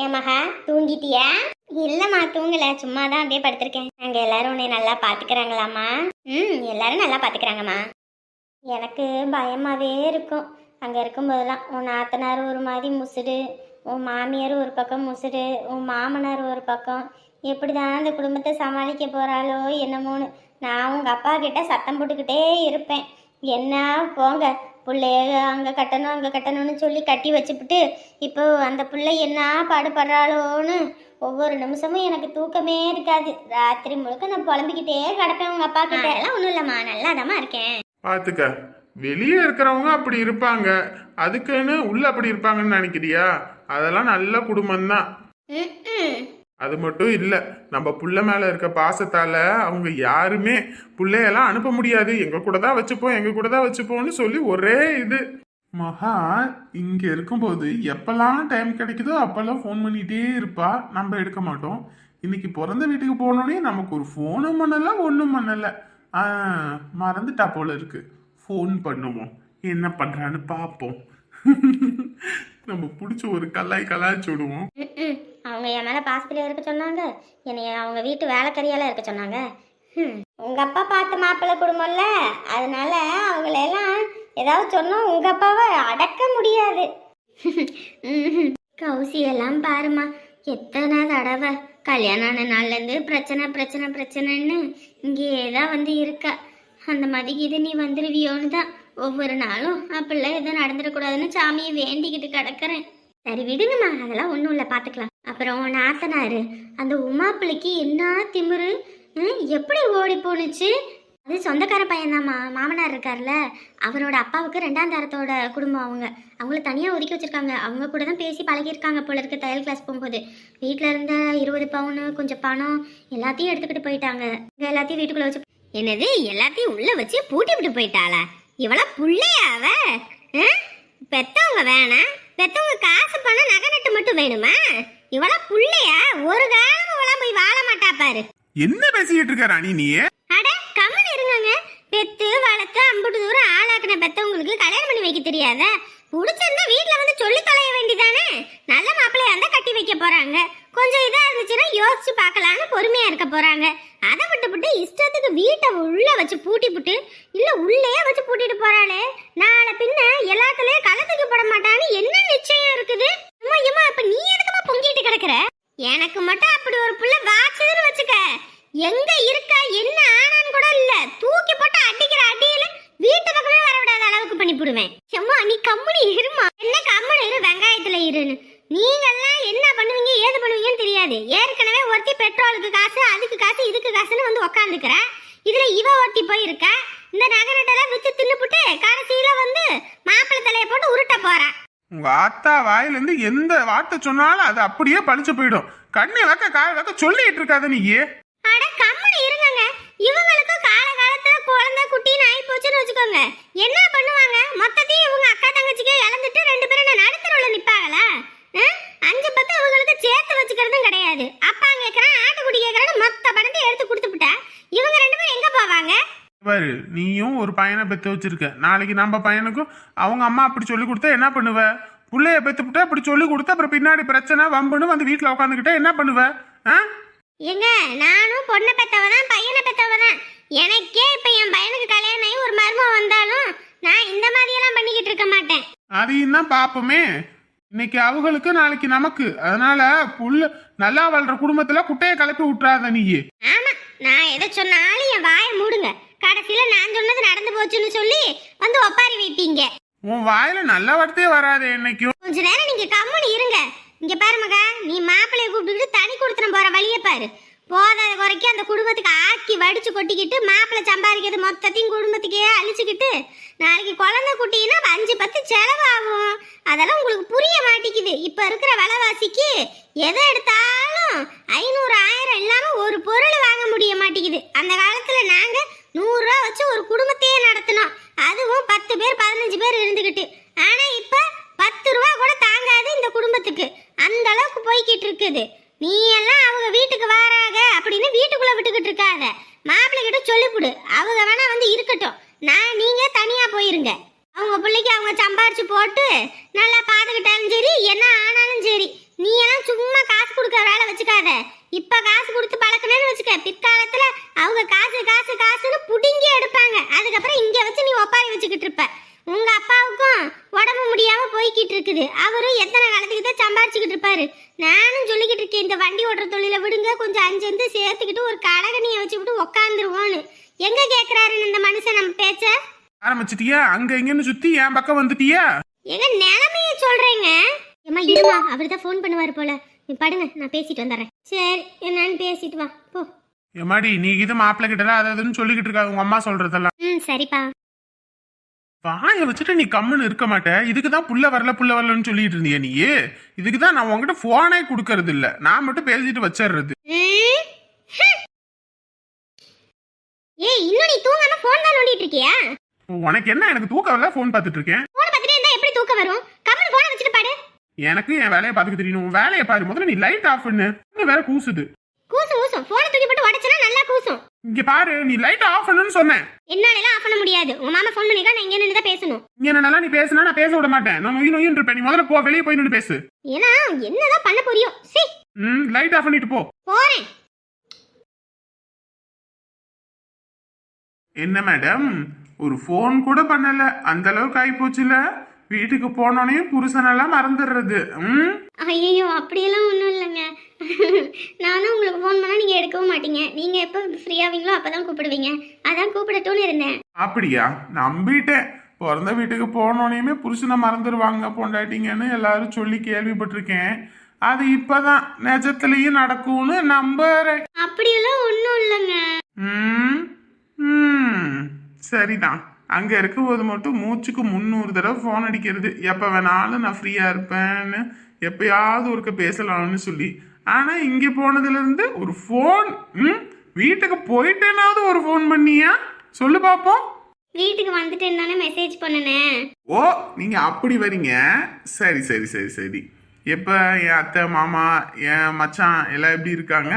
ஏன் மகா தூங்கிட்டியா? இல்லம்மா தூங்கல, சும்மா தான் அப்படியே படுத்திருக்கேன். அங்க எல்லாரும் உன்னை நல்லா பாத்துக்கிறாங்களாம்மா? எல்லாரும் நல்லா பாத்துக்கிறாங்கம்மா. எனக்கு பயமாவே இருக்கும். அங்க இருக்கும்போதெல்லாம் உன் நாத்தனார் ஒரு மாதிரி முசுடு, உன் மாமியார் ஒரு பக்கம் முசுடு, உன் மாமனார் ஒரு பக்கம். எப்படிதான் அந்த குடும்பத்தை சமாளிக்க போறாளோ என்னமோன்னு நான் உங்க அப்பா கிட்ட சத்தம் போட்டுக்கிட்டே இருப்பேன். என்ன போங்க, பிள்ளைய அங்கே கட்டணும் அங்கே கட்டணும்னு சொல்லி கட்டி வச்சுப்புட்டு இப்போ அந்த பிள்ளை என்ன பாடுபடுறாளோன்னு ஒவ்வொரு நிமிஷமும் எனக்கு தூக்கமே இருக்காது. ராத்திரி முழுக்க நான் புலம்பிக்கிட்டே கிடப்பேன் உங்க அப்பா கிட்ட. எல்லாம் ஒன்றும் இல்லைம்மா, நல்லாதாம்மா இருக்கேன். பாத்துக்க, வெளியே இருக்கிறவங்க அப்படி இருப்பாங்க, அதுக்குன்னு உள்ள அப்படி இருப்பாங்கன்னு நினைக்கிறியா? அதெல்லாம் நல்ல குடும்பம் தான். அது மட்டும் இல்ல, நம்ம புள்ள மேல இருக்க பாசத்தால அவங்க யாருமே புள்ளையெல்லாம் அனுப்ப முடியாது. எங்க கூட தான் வச்சுப்போம், எங்க கூட தான் வச்சுப்போம்னு சொல்லி ஒரே இது. மகா இங்க இருக்கும்போது எப்பெல்லாம் டைம் கிடைக்குதோ அப்பெல்லாம் ஃபோன் பண்ணிட்டே இருப்பா, நம்ம எடுக்க மாட்டோம். இன்னைக்கு பிறந்த வீட்டுக்கு போனோடனே நமக்கு ஒரு ஃபோனும் பண்ணல ஒன்றும் பண்ணல. மறந்துட்டா போல இருக்கு. ஃபோன் பண்ணுவோம், என்ன பண்றான்னு பார்ப்போம். நம்ம பிடிச்ச ஒரு கலாய்ச்சி விடுவோம். அவங்க என் மேல பாசத்திலே இருக்க சொன்னாங்க, என்னைய அவங்க வீட்டு வேலைக்கறியால இருக்க சொன்னாங்க. உங்க அப்பா பார்த்த மாப்பிள்ளை குடும்பம்ல, அதனால அவங்களெல்லாம் ஏதாவது சொன்னோம் உங்க அப்பாவை அடக்க முடியாது. கௌசி எல்லாம் பாருமா, எத்தனை தடவை கல்யாணம் ஆன நாள்லேருந்து பிரச்சனை பிரச்சனை பிரச்சனைன்னு இங்கேயே தான் வந்து இருக்கா. அந்த மாதிரி இது நீ வந்துருவியோன்னு தான் ஒவ்வொரு நாளும் அப்படிலாம் எதுவும் நடந்துடக்கூடாதுன்னு சாமியை வேண்டிக்கிட்டு கிடக்குறேன். சரி விடுங்கம்மா, அதெல்லாம் ஒன்றும் இல்லை, பார்த்துக்கலாம். அப்புறம் நாத்தனாரு அந்த உமா பிள்ளைக்கு என்ன திமிரு, எப்படி ஓடி போணுச்சு? அது சொந்தக்கார பையன்தாம்மா, மாமனார் இருக்கார்ல, அவரோட அப்பாவுக்கு 2ஆம் தரத்தோட குடும்பம். அவங்கள தனியாக ஒதுக்கி வச்சிருக்காங்க. அவங்க கூட தான் பேசி பழகியிருக்காங்க போல இருக்கு. தையல் கிளாஸ் போகும்போது வீட்டில் இருந்த 20 பவுனு கொஞ்சம் பணம் எல்லாத்தையும் எடுத்துக்கிட்டு போயிட்டாங்க. எல்லாத்தையும் வீட்டுக்குள்ளே வச்சு. என்னது, எல்லாத்தையும் உள்ள வச்சு பூட்டி விட்டு போயிட்டாளா? இவளா புள்ளையாவ? பெத்தவங்க வேணாம், பெத்தவங்க காசு பணம் நகை நட்டு மட்டும் வேணுமா? இவளா புள்ளையா? ஒரு காலம் இவளா போய் வாழ மாட்டா பாரு. என்ன பேசிக்கிட்டு இருக்க ராணி நீ? அட கம்மன் இருங்க. பெத்து வளர்த்து அம்புட்டு தூரம் ஆளாக்குன பெத்தவங்களுக்கு கல்யாணம் பண்ணி வைக்க தெரியாத? பிடிச்சிருந்தா வீட்டுல வந்து சொல்லி தொலைய வேண்டிதானே? நல்ல மாப்பிள்ளையா இருந்தா கட்டி வைக்க போறாங்க, கொஞ்சம் இதா இருந்துச்சுன்னா யோசிச்சு பார்க்கலான்னு பொறுமையா இருக்க போறாங்க. அதை விட்டு இஷ்டத்துக்கு வீட்டை உள்ள வச்சு பூட்டிப்புட்டு இல்ல உள்ளே வச்சு பூட்டிட்டு போறாளே, நாளை பின்ன எல்லாத்துலயும் கலத்துக்கு போட மாட்டான்னு என்ன நிச்சயம் இருக்குது? இப்ப நீ எதுக்குமா பொங்கிட்டு கிடக்குற? எனக்கு மட்டும் அப்படி ஒரு புள்ள வாச்சதுன்னு வச்சுக்க, எங்க இருக்கா என்ன ஆனான்னு கூட இல்ல, தூக்கி போட்டு அடிக்கிற அடியில வீட்டு பக்கமே வரவிடாத அளவுக்கு பண்ணி போடுவேன். சும்மா நீ கம்முனி இருமா. என்ன கம்முனி இரு, வெங்காயத்துல இருன்னு. நீங்கெல்லாம் என்ன பண்ணுவீங்க ஏது பண்ணுவீங்கன்னு தெரியாது. ஏற்கனவே ஒருத்தி பெட்ரோலுக்கு காசு, அதுக்கு காசு, இதுக்கு காசுன்னு வந்து உக்காந்துக்கிற. இதுல இவ ஒருத்தி போயிருக்கா, இந்த நகரட்டெல்லாம் வித்து தின்னுப்புட்டு கடைசியில வந்து மாப்பிள்ளை தலையை போட்டு உருட்ட போறா. உங்க ஆத்தா வாயிலிருந்து எந்த வார்த்தை சொன்னாலும் அது அப்படியே பழிச்சு போயிடும். கண்ணை வைக்க காய வைக்க சொல்லிட்டு இருக்காத நீ. அட கம்முனு இருங்க. இவங்களுக்கு காலகாலத்துல குழந்தை குட்டின்னு ஆகி போச்சுன்னு வச்சுக்கோங்க, என்ன பண்ணுவாங்க? மொத்தத்தையும் இவங்க அக்கா தங்கச்சிக்கே இழந்துட்டு 2 பேரும் நடுத்தரவுல நிப்பாங்களா? 5-10 இவங்களுக்கு சேர்த்து வச்சுக்கிறதும் கிடையாது. அப்பா கேட்கறான், ஆட்டுக்குடி கேட்கறான்னு மொத்த பணத்தை எடுத்து கொடுத்துட்டா இவங்க 2 பேரும் எங்க போவாங்க? பாரு, நீயும் ஒரு பையனை பெத்து வச்சிருக்க, நாளைக்கு நம்ம பையனுக்கும் அவங்க அம்மா அப்படி சொல்லி கொடுத்தா என்ன பண்ணுவ? புள்ளைய பெத்துக்கிட்டா அப்படி சொல்லி கொடுத்தா அப்புறம் பின்னாடி பிரச்சனை வம்புன்னு வந்து வீட்டுல உட்காந்துக்கிட்டா என்ன பண்ணுவ? எங்க நானும் பொண்ணை பெத்தவதான் பையனை பெத்தவதான். எனக்கே இப்ப என் பையனுக்கு கல்யாணம் ஆகி ஒரு மருமம் வந்தாலும் நான் இந்த மாதிரி எல்லாம் பண்ணிக்கிட்டு இருக்க மாட்டேன். அதையும் தான் பாப்போமே, இன்னைக்கு அவங்களுக்கு நாளைக்கு நமக்கு. அதனால புள்ள நல்லா வளர்ற குடும்பத்துல குட்டையை கிளப்பி விட்டுறாத நீ. ஆமா, நான் எதை சொன்னாலும் என் வாயை மூடுங்க. கடைசியில நான் சொன்னது நடந்து போச்சுன்னு சொல்லி வந்து ஒப்பாரி வைப்பீங்க. உன் வாயில நல்ல வார்த்தையே வராது என்னைக்கும். கொஞ்ச நேரம் நீங்க கம்முன்னு இருங்க. இங்க பாரு மகா, நீ மாப்பிள்ளைய கூப்பிட்டு தனி கொடுத்துன போற வழியை பாரு. போதாத குறைக்கு அந்த குடும்பத்துக்கு ஆக்கி வடிச்சு கொட்டிக்கிட்டு மாப்பிள்ளை சம்பாதிக்கிறது மொத்தத்தையும் குடும்பத்துக்கே அழிச்சுக்கிட்டு நாளைக்கு குழந்தை குட்டின்னா 5-10 செலவாகும். அதெல்லாம் உங்களுக்கு புரிய மாட்டேங்குது. இப்ப இருக்கிற விலைவாசிக்கு எதை எடுத்தாலும் 500-1000 இல்லாம ஒரு பொருள் வாங்க முடிய மாட்டேங்குது. அந்த காலத்துல நாங்க 100 ரூபா வச்சு ஒரு குடும்பத்தையே நடத்தினோம், அதுவும் 10 பேர் 15 பேர் இருந்துகிட்டு. ஆனா இப்ப 10 ரூபா கூட தாங்காது இந்த குடும்பத்துக்கு, அந்த அளவுக்கு போய்கிட்டு இருக்குது. நீ எல்லாம் அவங்க வீட்டுக்கு வராங்க அப்படின்னு வீட்டுக்குள்ள விட்டுக்கிட்டு இருக்காத. மாப்பிள்ளை கிட்ட சொல்லிவிடு, அவங்க வேணா வந்து இருக்கட்டும், நீங்க தனியா போயிருங்க. அவங்க பிள்ளைக்கு அவங்க சம்பாரிச்சு போட்டு நல்லா பாத்துக்கிட்டாலும் சரி, என்ன ஆனாலும் சரி, நீ எல்லாம் சும்மா காசு கொடுக்க வேலை வச்சுக்காத. இப்ப காசு கொடுத்து பழக்கணும்னு வச்சுக்க, பிற்காலத்துல அவங்க காசு காசு காசுன்னு புடுங்கி எடுப்பாங்க. அதுக்கப்புறம் இங்க வச்சு நீ ஒப்பாரி வச்சுக்கிட்டு இருப்ப. உங்க அப்பாவுக்கும் உடம்பு முடியாம போய்கிட்டு இருக்குது. அவரும் எத்தனை காலத்துக்கு தான் சம்பாரிச்சுக்கிட்டு இருப்பாரு. நானும் சொல்லிக்கிட்டு இருக்கேன், இந்த வண்டி ஓட்டுற தொழில விடுங்க, கொஞ்சம் அஞ்சு சேர்த்துக்கிட்டு ஒரு கடகணியை வச்சுக்கிட்டு உக்காந்துருவோன்னு. எங்க கேக்குறாருன்னு இந்த மனுஷன் நம்ம பேச்ச ஆரம்பிச்சிட்டியா? அங்க இங்கன்னு சுத்தி என் பக்கம் வந்துட்டியா? எங்க நிலைமைய சொல்றேங்க. ஏமா இருமா, அவர்தான் ஃபோன் பண்ணுவாரு போல. நீ படுங்க, நான் பேசிட்டு வந்துடுறேன். சரி, என்னன்னு பேசிட்டு வா போ. எம்மாடி, நீ இது மாப்பிள்ள கிட்டலாம் அதுன்னு சொல்லிக்கிட்டு இருக்காங்க உங்க அம்மா சொல்றதெல்லாம். சரிப்பா. வாய வச்சுட்டு நீ கம்முன்னு இருக்க மாட்ட. இதுக்குதான் புள்ள வரலன்னு சொல்லிட்டு இருந்தியா நீ? இதுக்குதான் நான் உங்ககிட்ட போனே கொடுக்கறது இல்ல, நான் மட்டும் பேசிட்டு வச்சிடுறது. ஏய், இன்னும் நீ தூங்காம போன் தான் நோண்டிட்டு இருக்கியா? உனக்கு என்ன? எனக்கு தூக்கம் இல்ல, போன் பார்த்துட்டு இருக்கேன். போன் பார்த்துட்டே இருந்தா எப்படி தூக்கம் வரும்? கம்முனு போனை வச்சுட்டு பாடு. எனக்கு என் வேலையை பார்த்துக்க தெரியணும். உன் வேலையை பாரு முதல்ல. நீ லைட் ஆஃப் பண்ணு. வேற கூசுது. கூசும் போனை தூக்கி போட்டு உடைச்சனா நல்லா கூசும். இங்க பாரு, நீ லைட் ஆஃப் பண்ணுன்னு சொன்னேன். என்னால ஆஃப் பண்ண முடியாது. உங்க மாமா ஃபோன் பண்ணிருக்கா, நான் இங்க நின்னு தான் பேசணும். இங்க என்னன்னா நீ பேசினா நான் பேச விட மாட்டேன். நான் நோயின் இருப்பேன். நீ முதல்ல போ, வெளியே போய் நின்னு பேசு. ஏன்னா என்னதான் பண்ண போறியோ? சீ. லைட் ஆஃப் பண்ணிட்டு போ. போறேன். என்ன மேடம், ஒரு ஃபோன் கூட பண்ணல, அந்த அளவுக்கு ஆகி போச்சுல. வீட்டுக்கு போனோடனே புருஷனெல்லாம் மறந்துடுறது. ஐயோ, அப்படியெல்லாம் ஒன்றும் இல்லைங்க. நானும் உங்களுக்கு ஃபோன் பண்ணால் நீங்கள் எடுக்கவும் மாட்டீங்க. நீங்கள் எப்போ ஃப்ரீ ஆவீங்களோ அப்போ தான் கூப்பிடுவீங்க. அதான் கூப்பிடட்டும்னு இருந்தேன். அப்படியா? நம்பிட்டேன். பிறந்த வீட்டுக்கு போனோடனே புருஷனை மறந்துடுவாங்க பொண்டாட்டிங்கன்னு எல்லாரும் சொல்லி கேள்விப்பட்டிருக்கேன். அது இப்பதான் நிஜத்துலயும் நடக்கும்னு நம்புறேன். அப்படியெல்லாம் ஒன்றும் இல்லைங்க. சரிதான். அங்க இருக்கும்போது மட்டும் மூச்சுக்கு 300 தடவை போன் அடிக்கிறது. எப்ப வேணாலும் நான் ஃப்ரீயா இருப்பேன்னு, எப்பயாவது ஒருக்க பேசலாம்னு சொல்லி. ஆனா இங்க போனதுல இருந்து ஒரு போன், வீட்டுக்கு போயிட்டேனாவது ஒரு போன் பண்ணியா? சொல்லு பாப்போம். வீட்டுக்கு வந்துட்டேன்னு தானே மெசேஜ் பண்ணுனேன். ஓ, நீங்க அப்படி வரீங்க. சரி சரி சரி சரி. எப்ப என் அத்தை மாமா என் மச்சான் எல்லாம் எப்படி இருக்காங்க?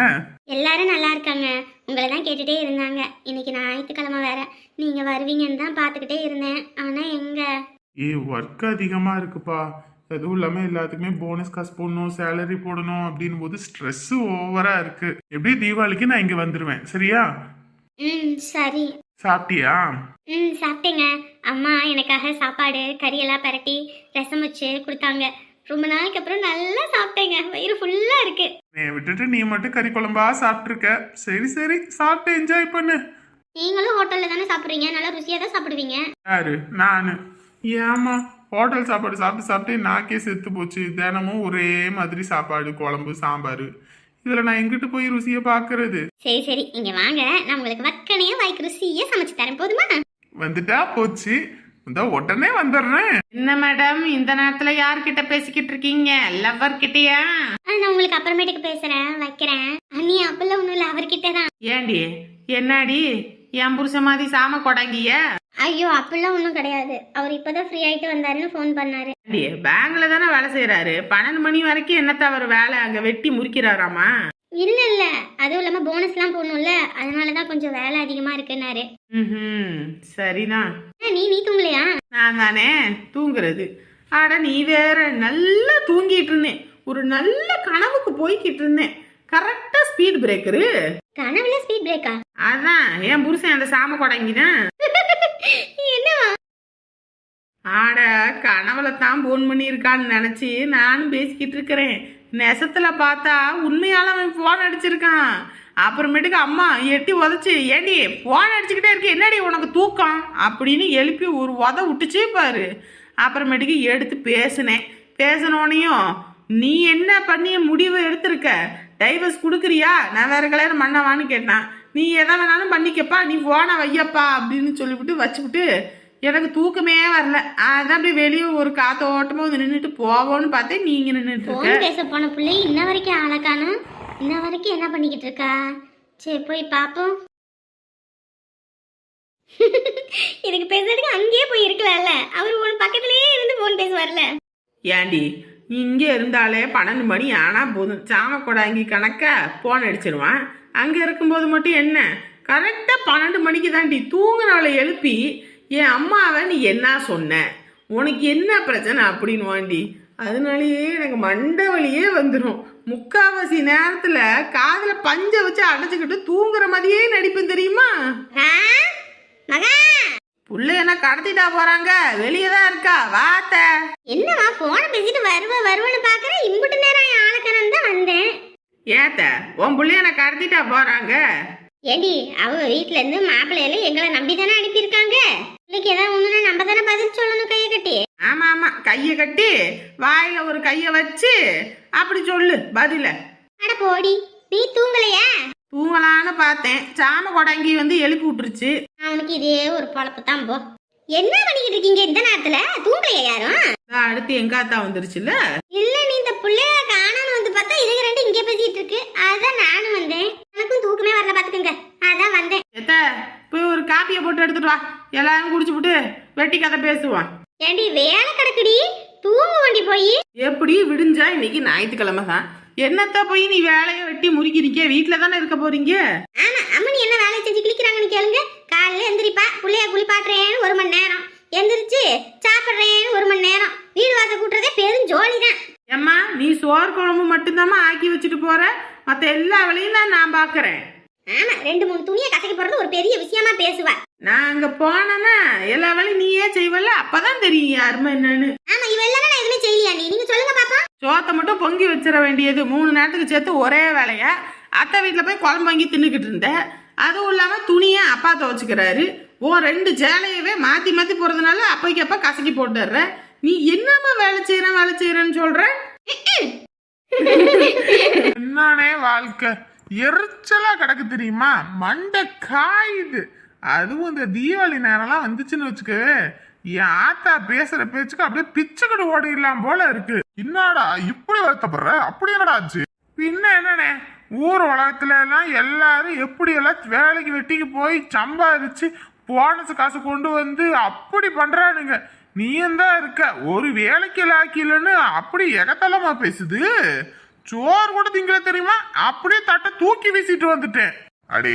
எல்லாரும் நல்லா இருக்காங்க. உங்களை தான் கேட்டுட்டே இருந்தாங்க. இன்னைக்கு ஞாயிற்றுக்கிழமை வேற, நீங்க வருவீங்கன்னு தான் பார்த்துக்கிட்டே இருந்தேன். ஆனா எங்க ஒர்க் அதிகமா இருக்குப்பா. அதுவும் இல்லாம எல்லாத்துக்குமே போனஸ் காசு போடணும், சேலரி போடணும் அப்படின் போது ஸ்ட்ரெஸ் ஓவரா இருக்கு. எப்படி தீபாவளிக்கு நான் இங்க வந்துருவேன். சரியா? சரி. சாப்பிட்டியா? சாப்பிட்டேங்க. அம்மா எனக்காக சாப்பாடு கறியெல்லாம் பரட்டி ரசம் வச்சு கொடுத்தாங்க. ரொம்ப நாளைக்கு அப்புறம் நல்லா சாப்பிட்டேங்க. வயிறு ஃபுல்லா இருக்கு. விட்டுட்டு நீ மட்டும் கறி குழம்பா சாப்பிட்டு இருக்க. சரி சரி, சாப்பிட்டு என்ஜாய் பண்ணு. நீங்களும் ஹோட்டல்ல தானே சாப்பிடுறீங்க, நல்லா ருசியா தான் சாப்பிடுவீங்க. யாரு? நானு? ஏமா, ஹோட்டல் சாப்பாடு சாப்பிட்டு சாப்பிட்டு நாக்கே செத்து போச்சு. தினமும் ஒரே மாதிரி சாப்பாடு, குழம்பு சாம்பார். இதுல நான் எங்கிட்டு போய் ருசிய பாக்குறது? சரி சரி, இங்க வாங்க, நான் உங்களுக்கு வக்கனையா வாய்க்கு ருசியா சமைச்சு தரேன். போதுமா? வந்துட்டா போச்சு. உடனே வந்துடுறேன். என்ன மேடம், இந்த நேரத்துல யார்கிட்ட பேசிக்கிட்டு இருக்கீங்க? லவ்வர் கிட்டயா? நான் உங்களுக்கு அப்புறமேட்டுக்கு பேசுறேன், வைக்கிறேன். அண்ணி அப்பெல்லாம் ஒண்ணும் இல்ல, அவர்கிட்ட தான். ஏண்டி, என்னடி என் புருஷ மாதிரி சாம கொடாங்கிய? ஐயோ, அப்பெல்லாம் ஒன்றும் கிடையாது. அவர் இப்பதான் ஃப்ரீ ஆயிட்டு வந்தாருன்னு ஃபோன் பண்ணாரு. பேங்க்ல தானே வேலை செய்யறாரு. 12 மணி வரைக்கும் என்னத்த அவர் வேலை அங்க வெட்டி முறிக்கிறாராமா? இல்ல இல்ல, அதுவும் இல்லாம போனஸ் எல்லாம் போடணும்ல, அதனாலதான் கொஞ்சம் வேலை அதிகமா இருக்குன்னாரு. சரிதான். நீ தூங்கலையா? நான் தானே தூங்குறது. ஆட நீ வேற. நல்லா தூங்கிட்டு இருந்தேன். ஒரு நல்ல கனவுக்கு போய்கிட்டு இருந்தேன். கரெக்டா ஸ்பீட் பிரேக்கரு. கனவுல ஸ்பீட் பிரேக்கா? அதான் என் புருஷன் அந்த சாம கொடாங்கிதான். என்னவா? ஆட கனவுல தான் போன் பண்ணியிருக்கான்னு நினைச்சு நானும் பேசிக்கிட்டு இருக்கிறேன். நெசத்துல பார்த்தா உண்மையால அவன் போன் அடிச்சிருக்கான். அப்புறமேட்டுக்கு அம்மா எட்டி உதச்சு, ஏண்டி போன் அடிச்சுக்கிட்டே இருக்கு, என்னடி உனக்கு தூக்கம் அப்படின்னு எழுப்பி ஒரு உத விட்டுச்சே பாரு. அப்புறமேட்டுக்கு எடுத்து பேசினோனையும் நீ என்ன பண்ணி முடிவு எடுத்திருக்க? டைவர்ஸ் கொடுக்குறியா, நான் வேற கல்யாணம் பண்ணவான்னு கேட்டான். நீ எதை வேணாலும் பண்ணிக்கப்பா, நீ போன வையப்பா அப்படின்னு சொல்லிவிட்டு வச்சுவிட்டு எனக்கு தூக்கமே வரல. அதான் அப்படியே வெளியே ஒரு காத்தோட்டமா வந்து நின்றுட்டு போவோன்னு பார்த்தேன். நீங்க நின்றுட்டு பேச போன பிள்ளை இன்ன வரைக்கும் ஆளக்கானா? இன்ன வரைக்கும் என்ன பண்ணிக்கிட்டு இருக்கா? சரி போய் பாப்போம். இதுக்கு பேசுறதுக்கு அங்கேயே போய் இருக்கலாம்ல, அவர் உன் பக்கத்திலேயே இருந்து போன் பேசுவார்ல. ஏண்டி, இங்கே இருந்தாலே 12 மணி ஆனா போதும், சாம கொடாங்கி கணக்கா போன் அடிச்சிருவான். அங்க இருக்கும்போது மட்டும் என்ன, கரெக்டா 12 மணிக்கு தாண்டி தூங்குனால எழுப்பி என் அம்மாவை நீ என்ன சொன்ன, உனக்கு என்ன பிரச்சனை அப்படின்னு வாண்டி. அதனாலயே எனக்கு மண்டை வலியே வந்துடும். முக்காவாசி நேரத்துல காதுல பஞ்ச வச்சு அடைச்சுக்கிட்டு தூங்குற மாதிரியே நடிப்பேன் தெரியுமா? ஆ, மகா புள்ள என்ன கடத்திட்டா போறாங்க, வெளியே தான் இருக்கா, வாத்த. என்னம்மா போன பேசிட்டு வருவன்னு பாக்குறேன். இம்புட்டு நேரம் ஆளக்கணும் தான் வந்தேன். ஏத்த உன் புள்ளைய என்ன கடத்திட்டா போறாங்க? ஏடி அவங்க வீட்ல இருந்து மாப்பிள்ளையில எங்களை நம்பி தானே அனுப்பியிருக்காங்க. இன்னைக்கு ஏதாவது ஒண்ணுனா நம்ம தானே பதில் சொல்லணும் கையை கட்டி. ஆமா ஆமா, கைய கட்டி வாயில ஒரு கைய வச்சு அப்படி சொல்லு பதில. அட போடி, நீ தூங்கலையா? தூங்கலான்னு பார்த்தேன், சாம கொடங்கி வந்து எழுப்பி விட்டுருச்சு. அவனுக்கு இதே ஒரு பொழப்பு தான் போ. என்ன பண்ணிக்கிட்டு இருக்கீங்க இந்த நேரத்துல? தூங்கலையா யாரும்? அடுத்து எங்க அத்தா வந்துருச்சுல்ல. இல்ல, நீ இந்த புள்ளைய காணான்னு வந்து பார்த்தா இதுக்கு ரெண்டு இங்கே பேசிட்டு இருக்கு. அதான் நானும் வந்தேன். எனக்கும் தூக்கமே வரல பாத்துக்கங்க, அதான் வந்தேன். எத்த போய் ஒரு காப்பியை போட்டு எடுத்துட்டு வா, எல்லாரும் குடிச்சு விட்டு வெட்டி கதை பேசுவான். ஏண்டி வேலை கிடக்குடி, தூங்க வண்டி போய். எப்படி விடிஞ்சா இன்னைக்கு ஞாயிற்றுக்கிழமை தான், என்னத்த போய் நீ வேலையை வெட்டி முறுக்கிறீங்க? வீட்டுல தானே இருக்க போறீங்க. ஆமா, அம்மனி என்ன வேலையை செஞ்சு கிளிக்கிறாங்கன்னு கேளுங்க. காலையில எந்திரிப்பா, புள்ளைய குளிப்பாட்டுறேன்னு 1 மணி நேரம், எந்திரிச்சு சாப்பிடுறேன்னு 1 மணி நேரம், வீடு வாச கூட்டுறதே பெரும் ஜோலி தான். ஏம்மா நீ சோறு குழம்பு மட்டும்தாம்மா ஆக்கி வச்சுட்டு போற, மத்த எல்லா வேலையும் நான் பாக்குறேன். ஆமா, 2-3 துணியை கசக்கி போறது ஒரு பெரிய விஷயமா பேசுவா. நான் அங்க போனேன்னா எல்லா வேலையும் நீயே செய்வல, அப்பதான் தெரியும் யாருமா என்னன்னு. ஆமா, இவ இல்லன்னா நான் எதுவுமே செய்யலையா? நீங்க சொல்லுங்க பாப்பா. சோத்தை மட்டும் பொங்கி வச்சிட வேண்டியது 3 நேரத்துக்கு சேர்த்து ஒரே வேலையா. அத்தை வீட்டுல போய் குழம்பு வாங்கி தின்னுக்கிட்டு இருந்தேன். அதுவும் இல்லாம துணியை அப்பா துவச்சுக்கிறாரு. 2 சேலையவே மாத்தி மாத்தி போறதுனால அப்பைக்கு அப்பா கசக்கி போட்டுற. நீ என்னம்மா வேலை செய்யறேன்னு சொல்ற? என்னன்னே வாழ்க்கை எரிச்சலா கிடக்கு தெரியுமா? மண்டை காயுது. அதுவும் இந்த தீபாவளி நேரம்லாம் வந்துச்சுன்னு வச்சுக்கவே, என் ஆத்தா பேசுற பேச்சுக்கு அப்படியே பிச்சுக்கிட்டு ஓடிடலாம் போல இருக்கு. என்னடா இப்படி வருத்தப்படுற? அப்படி என்னடா ஆச்சு? பின்ன என்னண்ணே, ஊர் உலகத்துல எல்லாம் எல்லாரும் எப்படி எல்லாம் வேலைக்கு வெட்டிக்கு போய் சம்பாதிச்சு போனஸ் காசு கொண்டு வந்து அப்படி பண்றானுங்க. நீயும் தான் இருக்க ஒரு வேலைக்கு லாக்கிலன்னு அப்படி எகத்தலமா பேசுது. சோறு கூட திங்கல தெரியுமா? அப்படியே தட்டை தூக்கி வீசிட்டு வந்துட்டேன். அடே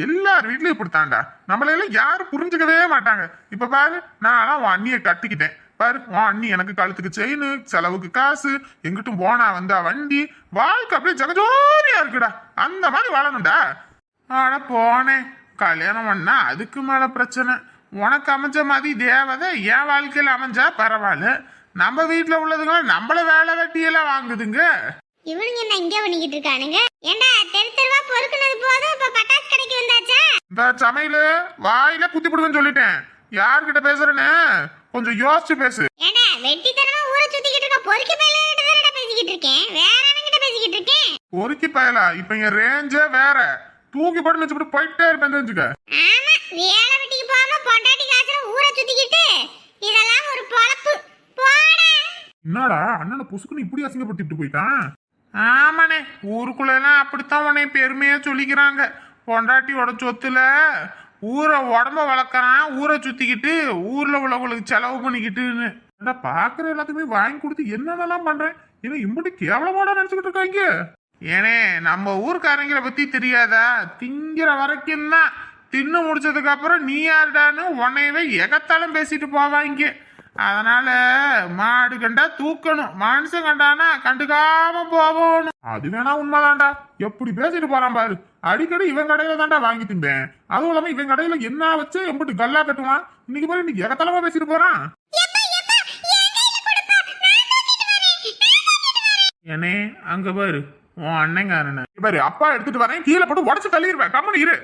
எல்லார் வீட்லயும் இப்படித்தாண்டா, நம்மளையெல்லாம் யாரும் புரிஞ்சுக்கவே மாட்டாங்க. இப்ப பாரு, நான் உன் அண்ணியை கட்டிக்கிட்டேன் பாரு. உன் அண்ணி எனக்கு கழுத்துக்கு செயின், செலவுக்கு காசு, எங்கிட்டும் போனா வந்தா வண்டி, வாழ்க்கை அப்படியே ஜகஜோதியா இருக்குடா. அந்த மாதிரி வாழணும்டா. ஆனா போனேன், கல்யாணம் பண்ணா அதுக்கு மேல பிரச்சனை. உனக்கு அமைஞ்ச மாதிரி தேவதை என் வாழ்க்கையில அமைஞ்சா பரவாயில்ல. நம்ம வீட்டுல உள்ளதுங்களும் நம்மள வேலை வெட்டியெல்லாம் வாங்குதுங்க. இவனுங்க என்ன இங்க பண்ணிக்கிட்டு இருக்கானுங்க? ஏண்டா தெருவா பொறுக்குனது போதும், இப்ப பட்டாசு கடைக்கு வந்தாச்சா? இந்த சமையல வாயில குத்தி போடுவேன்னு சொல்லிட்டேன். யார்கிட்ட பேசுறேன்னு கொஞ்சம் யோசிச்சு பேசு. ஏண்டா வெட்டித்தனமா ஊரை சுத்திக்கிட்டு இருக்க பொறுக்கி பையன்கிட்ட தானடா பேசிக்கிட்டு இருக்கேன், வேற அவன்கிட்ட பேசிக்கிட்டு இருக்கேன். பொறுக்கி பயலா, இப்ப இங்க ரேஞ்சே வேற. தூக்கி போட்டு வச்சுட்டு போயிட்டே இருப்பேன் தெரிஞ்சுக்க. ஆமா, வேலை வெட்டிக்கு போகாம பொண்டாட்டி காசுல ஊரை சுத்திக்கிட்டு இதெல்லாம் ஒரு பொழப்பு போடா. என்னடா அண்ணனை புசுக்குன்னு இப்படி அசிங்கப்பட்டு போயிட்டான்? ஆமாண்ணே, ஊருக்குள்ள எல்லாம் அப்படித்தான் உன்னை பெருமையா சொல்லிக்கிறாங்க. பொண்டாட்டியோட சொத்துல ஊரை உடம்ப வளர்க்கறான், ஊரை சுத்திக்கிட்டு ஊர்ல உள்ளவங்களுக்கு செலவு பண்ணிக்கிட்டுன்னு. பாக்குற எல்லாத்துக்குமே வாங்கி கொடுத்து என்னென்னலாம் பண்றேன். ஏன்னா இம்புட்டு கேவலமாடா நினைச்சுக்கிட்டு இருக்காங்க. ஏனே நம்ம ஊருக்காரங்களை பத்தி தெரியாதா? திங்கிற வரைக்கும் தான், தின்னு முடிச்சதுக்கு அப்புறம் நீ யாருடான்னு உன்னையவே எகத்தாலும் பேசிட்டு போவாங்க. அதனால மாடு கண்டா தூக்கணும், மனுஷன் கண்டானா கண்டுக்காம போகணும். அது வேணா உண்மைதான்டா. எப்படி பேசிட்டு போறான் பாரு. அடிக்கடி இவன் கடையில தான்டா வாங்கி திம்பேன். அதுவும் இல்லாம இவன் கடையில என்ன வச்சு எப்படி கல்லா கட்டுவான். இன்னைக்கு பாரு, இன்னைக்கு எகத்தலமா பேசிட்டு போறான். ஏனே அங்க பாரு உன் அண்ணங்காரன பாரு, அப்பா எடுத்துட்டு வரேன், கீழே போட்டு உடச்சு தள்ளிடுவேன். கம்மனு இரு.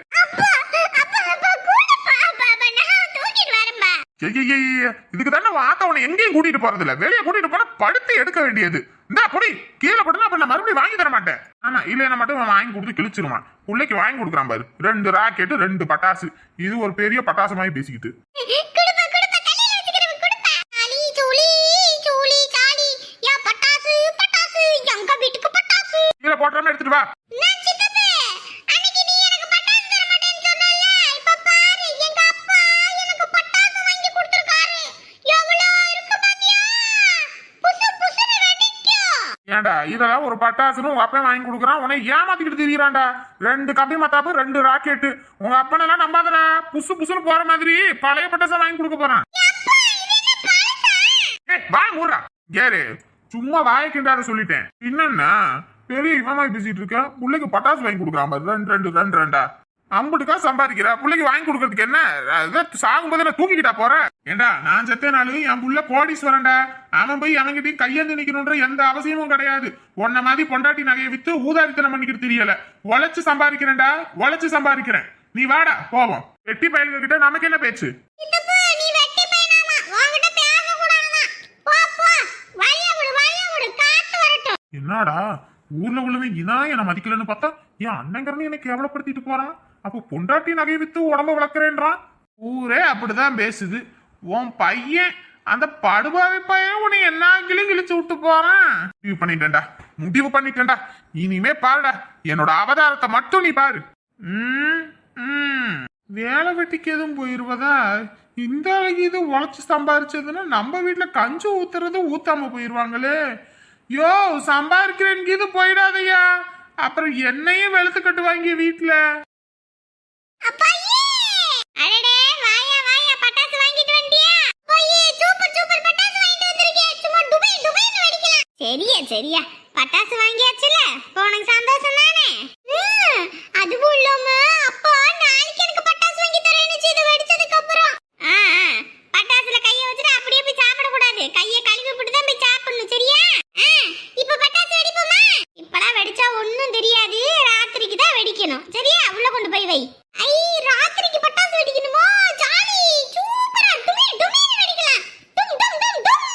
இதுக்கு தானே வாத்த உன்னை எங்கேயும் கூட்டிட்டு போறது இல்ல. வெளியே கூட்டிட்டு போனா படுத்து எடுக்க வேண்டியது. இந்த பொடி கீழே போட்டுனா அப்ப நான் மறுபடியும் வாங்கி தர மாட்டேன். ஆனா இல்லைன்னா மட்டும் வாங்கி கொடுத்து கிழிச்சிருவான். பிள்ளைக்கு வாங்கி கொடுக்குறான் பாரு, 2 ராக்கெட்டு 2 பட்டாசு. இது ஒரு பெரிய பட்டாசு மாதிரி பேசிக்கிட்டு. கீழே போட்டாம எடுத்துட்டு வா. ஏண்டா இதெல்லாம் ஒரு பட்டாசுன்னு உங்க அப்பா வாங்கி கொடுக்குறான், உன்னை ஏமாத்திக்கிட்டு திரியிறான்டா. 2 கம்பி மத்தாப்பு 2 ராக்கெட்டு. உங்க அப்பனெல்லாம் நம்பாதடா, புசு புசுன்னு போற மாதிரி பழைய பட்டாசா வாங்கி கொடுக்க போறான். வா மூடுறா. கேரு சும்மா வாயை கிண்டாத சொல்லிட்டேன். என்னன்னா பெரிய இவமாய் பேசிட்டு இருக்க. பிள்ளைக்கு பட்டாசு வாங்கி கொடுக்குறான் பாரு, ரெண்டு ரெண்டா அம்புட்டுக்கா சம்பாதிக்கிற. பிள்ளைக்கு வாங்கி கொடுக்கறதுக்கு என்ன, சாகும் போது நான் தூக்கிக்கிட்டா போறேன். ஏண்டா நான் செத்த நாளு என் புள்ள கோடீஸ்வரன்டா. அவன் போய் அவன்கிட்டயும் கையேந்து நிக்கணும்ன்ற எந்த அவசியமும் கிடையாது. உன்ன மாதிரி பொண்டாட்டி நகையை வித்து ஊதாரித்தனம் பண்ணிக்கிட்டு தெரியல. உழைச்சு சம்பாதிக்கிறேன்டா, உழைச்சு சம்பாதிக்கிறேன். நீ வாடா போவோம். வெட்டி பயல்கள் கிட்ட நமக்கு என்ன பேச்சு? என்னடா ஊர்ல உள்ளவன் இதான் என்ன மதிக்கலன்னு பார்த்தா என் அண்ணங்கிறன்னு எனக்கு கேவலப்படுத்திட்டு போறான். அப்போ பொண்டாட்டி நகை வித்து உடம்ப வளர்க்குறேன்றான். ஊரே அப்படிதான் பேசுது. உன் பையன் அந்த படுபாவை பையன் உன்னை என்ன கிழிச்சு விட்டு போறான். முடிவு பண்ணிட்டேன்டா. இனிமே பாருடா, என்னோட அவதாரத்தை மட்டும் நீ பாரு. வேலை வெட்டிக்கு எதுவும் போயிருவதா? இந்த இது உழைச்சு சம்பாரிச்சதுன்னா நம்ம வீட்டுல கஞ்சி ஊத்துறது ஊத்தாம போயிருவாங்களே. யோ சம்பாதிக்கிறேன் இது போயிடாதையா, அப்புறம் என்னையும் வெளுத்து கட்டுவாங்க வீட்டுல. சரியா சரியா பட்டாசு வாங்கியாச்சுல, உனக்கு சந்தோஷம் தானே? அதுவும் இல்லாம அப்பா நாளைக்கு எனக்கு பட்டாசு வாங்கி தரேன்னு இது வெடிச்சதுக்கு அப்புறம் பட்டாசுல கைய வச்சுட்டு அப்படியே போய் சாப்பிட கூடாது. கையை கழுவி போட்டு தான் போய் சாப்பிடணும். சரியா? இப்ப பட்டாசு வெடிப்போமா? இப்பலாம் வெடிச்சா ஒண்ணும் தெரியாது, ராத்திரிக்கு தான் வெடிக்கணும். சரியா? உள்ள கொண்டு போய் வை. ஐ ராத்திரிக்கு பட்டாசு வெடிக்கணுமா? ஜாலி சூப்பரா டுமி டுமின்னு வெடிக்கலாம். டும் டும் டும் டும்.